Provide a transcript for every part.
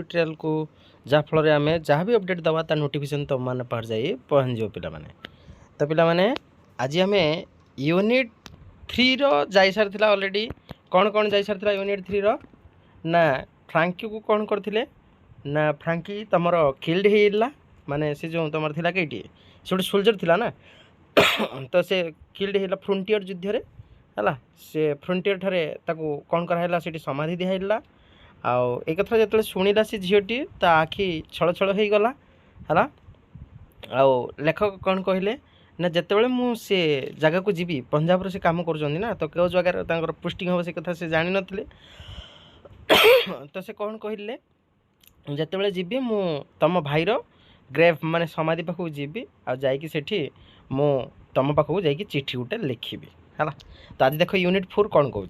Tutorial को जहाँफल आम जहाँ भी अपडेट दवा ता नोटिफिकेशन तुम मैंने पार जाए पहुँच पाने। तो पाने आज आम यूनिट 3 रो जाई सारी ऑलरेडी कौन कौन जाई सारी यूनिट 3 रो ना फ्रांकी को कौन करथिले ना फ्रांकी तमर किल्ड होइला माने से जो तुम थिला कईटी से गोटे सोल्जर थिला ना तो से किल्ड होइला फ्रंटियर युद्ध रे हला से फ्रंटियर ठारे ताको कौन कराइला सेठी समाधि दिहाइला आउ एक कथा जो शुणिला से झीटी ता आखि छल छल हो गला है आउ लेखक कौन कहले ना जितेबाला मुझे जगह को जीवी पंजाब से कम कर तो क्यों जगार पोस्टिंग हम से कथा से जान नी तो से कौन कहले जितेबाला जीवी मु तुम भाईर ग्रेव माने समाधि पाखक जीवी आ जाकि मु तुम पाखक जा चिठी गोटे लिखी है। तो आज देख यूनिट 4 कौन कौन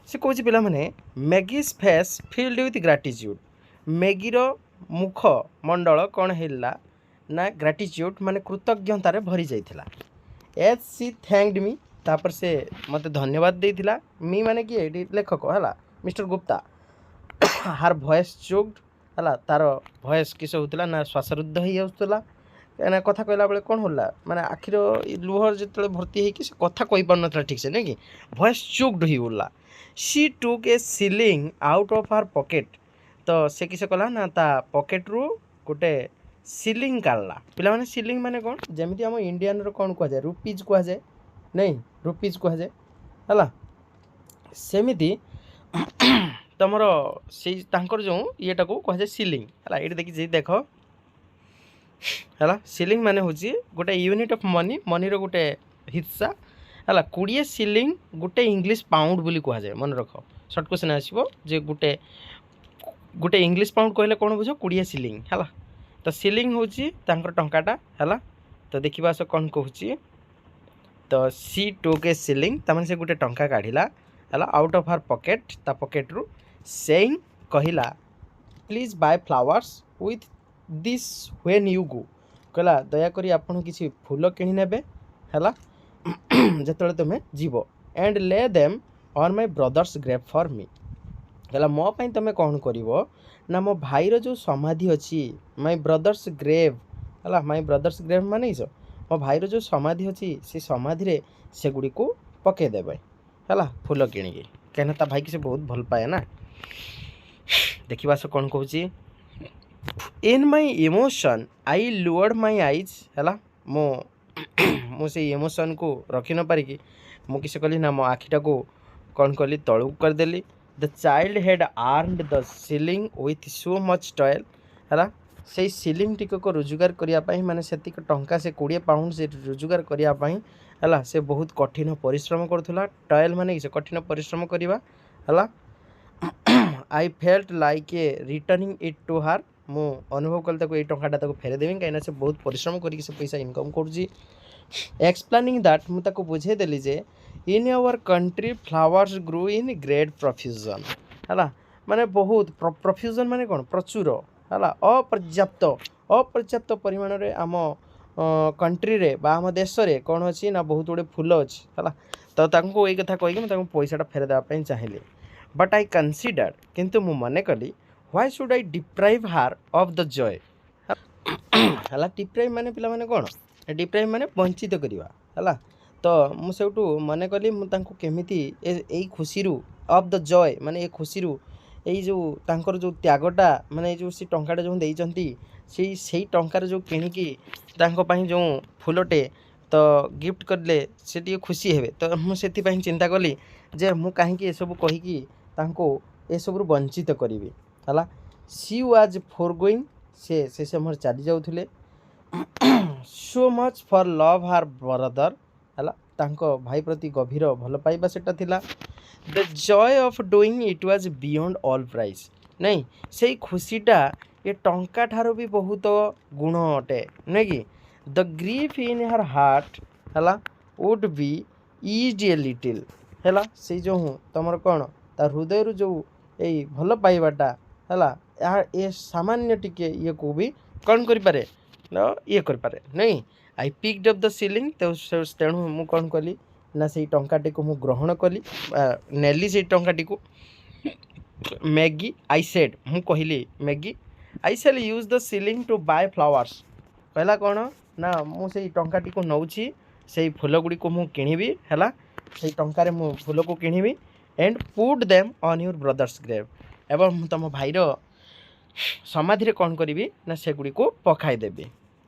से कौच पिला माने मैगीज फेस फिल्ड विथ ग्राटिट्यूड मैगीर मुख मंडल कौन है ना ग्राटिट्यूड माने कृतज्ञतार भरी जाइथिला एज सी थैंक्ड मी तापर से मते धन्यवाद देइथिला मी माने कि लेखक है मिस्टर गुप्ता हार वॉइस चोक्ड है तार वॉइस किस होता ना श्वासरुद्ध हो जाऊला कहना कथा कहला बेले कौन होला माने आखिर लुह जो भर्ती होगी से कथा कही पार ना ठीक से नहीं कि वॉइस चोक्ड हो गला सी टुक ए ceiling out of her pocket तो से किस कला ना ता पॉकेट रु गोटे सिलिंग काढ़ला पिला माने सिलिंग माने कौन जमीती आम इंडियन रो कौन कह जाए रुपीज कह जाए नहीं रुपीज कह जाए है सेमिति तुमर से जो येटा को कह जाए सिलिंग है ये देखी देख है सिलिंग माने हूँ गोटे यूनिट ऑफ मनी मनी रो गोटे हिस्सा है 20 सिलिंग गोटे इंग्लिश पाउंड बोली कह जाए मन रख सर्ट क्वेश्चन आसो जे गोटे गोटे इंग्लिश पाउंड कहले कौन बुझ 20 सिलिंग है तो सिलिंग हूँ टंकाटा है तो देखा आस कौन कहूँ तो सी टुक ए सिलिंग तमें से गोटे टंका काढ़ला है आउट ऑफ हार पॉकेट ता पॉकेट रु सेइंग कहला please buy flowers with this when you go कहला दयाकोरी आपन किसी फूल किणी नेबे है जिते तुम्हें जीव and lay them on my brother's grave for me कहला मो पाई तुम्हें कौन करिवो ना मो भाईर जो समाधि अच्छी माय ब्रदर्स ग्रेव है माय ब्रदर्स ग्रेव माने मो भाईर जो समाधि अच्छी से समाधि रे से गुड़ी को पकईदेवे है फूल किणिकी कहना ता भाई की से बहुत भल पाए ना देखा से कौन कहूँ in my emotion I lured my eyes है मो से इमोशन को रखी न पारिकी मु किस कली ना मो आखिटा को कौन कली तलू करदेली the child had earned the ceiling with so much toil है से सिलिंग टिक को रोजगार करने माने से टंका से 20 पाउंड से रोजगार करने है से बहुत कठिन परिश्रम करुला टॉयल माने से कठिन परिश्रम करवा है I felt like a returning it to her मु अनुभव कल ये टंकाटा फेरेदेवी कहीं से बहुत परिश्रम करके से पैसा इनकम करुँची एक्सप्लेनिंग दैट मुझे बुझेदेली जे in our country flowers grow in great profusion है माने बहुत प्रफ्यूजन माने कौन प्रचुर है अपर्याप्त परिमाण रे आम कंट्री रे बा आम देश रे कौन अच्छी ना बहुत गुड़े फूल अच्छी है तो तांको ये कथा कहीकि पैसाटा फेरदेवाई चाहिए बट आई कनसीडर किंतु मु मन कली व्हाई शुड आई डिप्राइव हार ऑफ द जॉय है डिप्राइव माने पिला माने कौन डिप्राइव माने वंचित करवा है तो मुझे मन कली मुझे ए खुशी ऑफ द जॉय माने ए खुशी यही जो तांकर जो त्यागटा माने जो सी टंकाटा जो देइचंती से टंकार जो किणिकी जो फूलटे तो गिफ्ट करले से टी खुशी हेबे तो मुझे चिंता कली जे मु कहीं ये सब कहीकि तांको ए सब वंचित करी है सी वाज फोर गोइंग से समय चली जाऊे सो मच फॉर लव हार ब्रदर है तांको भाई प्रति गभीर भल पाइबा सेटा थिला the Joy of doing it was beyond all price नहीं से खुशीटा ये टंका ठारो भी बहुत गुण अटे नहीं कि the grief in her heart है would be is a little है से जो हूँ तुम कौन तार हृदय जो यही भल पाइबाटा है ये सामान्य टिके ये को भी कौन करें ये करें नहीं I picked up the ceiling तेणु मु कौन कली ना से टंकाटी को मु ग्रहण कली नेली से टंकाटी को मैगी आई सेड मु कहली Maggie I shall use the shilling to buy flowers कहला कौन ना मुझे टंकाटी को नौची से फूल गुड़ी को मु किनिबी हैला से टंकार मु फूल को किनिबी and put them on your brother's grave एवं तुम भाईर समाधि कौन करी ना से गुड़ी को पकाई देबी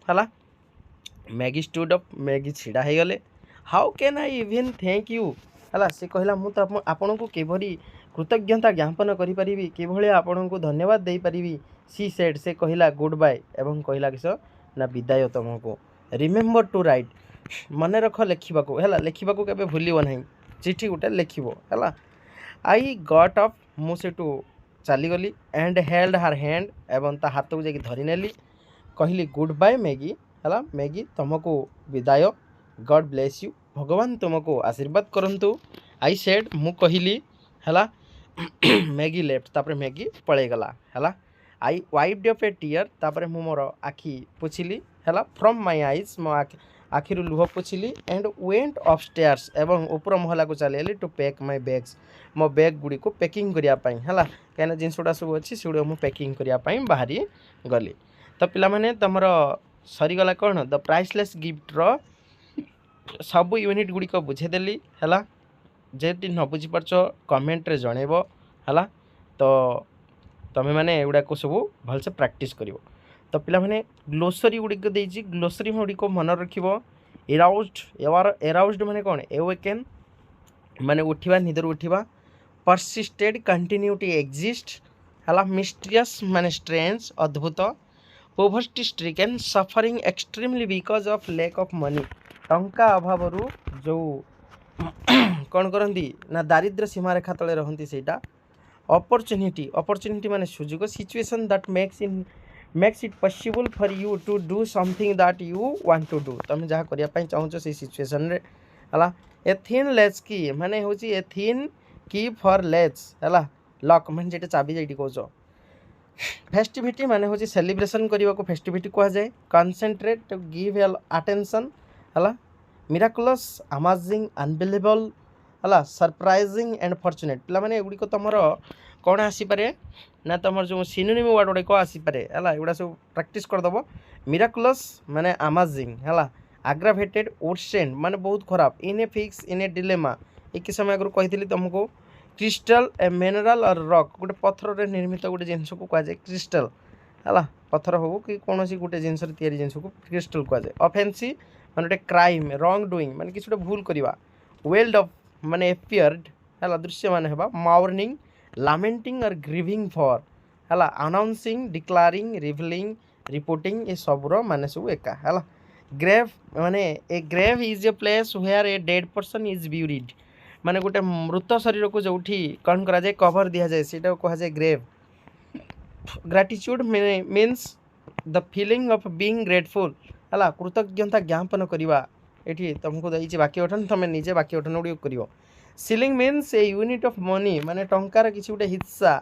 हैला मैगी स्टूड अप मैगी छिड़ा हो गले how can I even thank you है सी कहला मुझे आपन को किभरी कृतज्ञता ज्ञापन करी किभली आपन को धन्यवाद दे पारिबी सी सेड से कहला गुड बाय एवं कहला किस ना विदाय तुमको रिमेम्बर टू राइट मन रख लिखा है लिखा के भूल ना चिठी गोटे लिखो है आई गट अप मुझे चलीगली एंड हेल्ड हार हैंड एवं ता हाथ को जाकि धरिनेली कहली गुड बाय मैगी है मैगी तुमको विदाय गॉड ब्लेस यू भगवान तुमको आशीर्वाद करंतु आई सेड मु कहली है मैगी लेफ्ट तापर मैगी पलैगला है आई वाइप्ड अफ ए टीयर तापर मु मोर आखि पोछिली है फ्रॉम माय आईज मो आखिर लुह पोछिली एंड वेंट अपस्टेयर्स एवं ऊपर महला को चली टू पैक माय बैग्स मो बैग गुड़ी को पैकिंग करने है कहीं जिनसुड़ा सब अच्छी से मुझे पैकिंग करने बाहरी गली तो पिला माने तुमर सरीगला कौन द प्राइसलेस गिफ्टर सब यूनिट गुड़िक बुझेदेली है जेटी न बुझीपार कमेंट रे जनइब है तो तुम्हें मैंने एगुड़ाक सब भलसे प्रैक्टिस कर तो पिला माने ग्लोसरी गुड़िक देजी ग्लोसरी गुड़िक मन रखिब एराउज्ड माने कौन एवेकेन माने उठिबा निदर उठिबा परसिस्टेड कंटिन्यूटी एग्जिस्ट है मिस्टीरियस माने स्ट्रेंज अद्भुत poverty stricken suffering extremely because of lack of money टंका अभाव जो कौन करती ना दारिद्र्य सीमा रेखा तले रहती सेटा अपॉर्चुनिटी माने सुजोग situation that makes it possible for you to do something that you want to do तुम जहाँ करने चाहूँ से सिचुएशन रे है ए थिन लेच की माने हूँ ए थिन की फॉर लेच है लक माने जेटा चाबी जेटी कौच फेस्टिविटी माने हूँ सेलिब्रेशन करने को फेस्टिविटी कह जाए कनसेंट्रेट टू गिव अटेंशन है मिराकुलस अमेजिंग अनबिलीवेबल है सरप्राइजिंग एंड फॉर्चुनेट पिला माने एगुड़ी को तुमर कौन आसीपे ना तुम जो सिनोनिम वर्ड गुड़ाक आसीपे है एगुड़ा सब प्रैक्टिस करदेव मिराकुलस माने अमेजिंग है आग्रावेटेड ओर्सेंड माने बहुत खराब इन a fix in A dilemma एक समय आगु कही तुमको क्रिस्टल ए मिनरल और रॉक गोटे पत्थर रे निर्मित गोटे जिनस को कह जाए क्रिस्टल है पत्थर हो कि कौन सी गोटे जिनस जिनस को क्रिस्टल कह जाए ऑफेंसिव माने गोटे क्राइम रॉन्ग डुईंग माने किसी भूल करवा वेल्ड अफ माने एपियर्ड है दृश्य मान है मॉर्निंग लामेंटिंग और ग्रीविंग फॉर है अनाउंसिंग डिक्लारिंग रिवीलिंग रिपोर्टिंग ये सबूर माने सब एका है ग्रेव माने a grave is a place where a dead person is buried माने गोटे मृत शरीर को जो कौन करा जाए कवर दिया जाए सीटा कह जाए grave gratitude means the feeling of being grateful है कृतज्ञता ज्ञापन करवा ये तुमको देती बाकी गठन तुम निजे बाकी गठन गुड़ कर ceiling means a unit of money माने टंकार किसी गोटे हिस्सा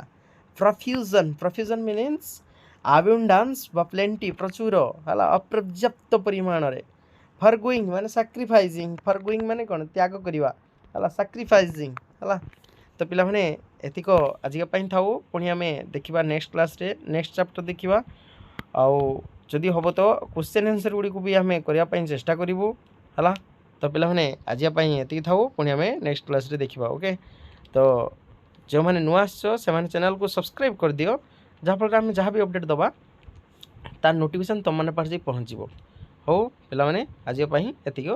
प्रफ्यूजन मीन्स अबंडांस बा प्लेंटी प्रचुर है अपर्याप्त परिमाण रे फरगोइंग माने सैक्रिफाइजिंग फरगोइंग माने कौन त्याग करवा है सैक्रिफाइजिंग है तो पिला माने एतिक आजिका थाऊ पुणी आम देखा नेक्स्ट क्लास रे नेक्स्ट चैप्टर देखा आउ जदि हम तो क्वेश्चन आंसर गुड़ी को भी आम करने चेष्टा करूँ है तो पिला माने आजिपाई एति थाऊ पुणी आम नेक्स्ट क्लास रे देखा ओके तो जो मैंने नुआ आसो से चैनल को सब्सक्राइब कर दियो जहाँफल आम जहाँ भी अपडेट दबा तार नोटिफिकेशन तुम मैंने पास पहुँचो हो पिला माने आजिपाई एतिक।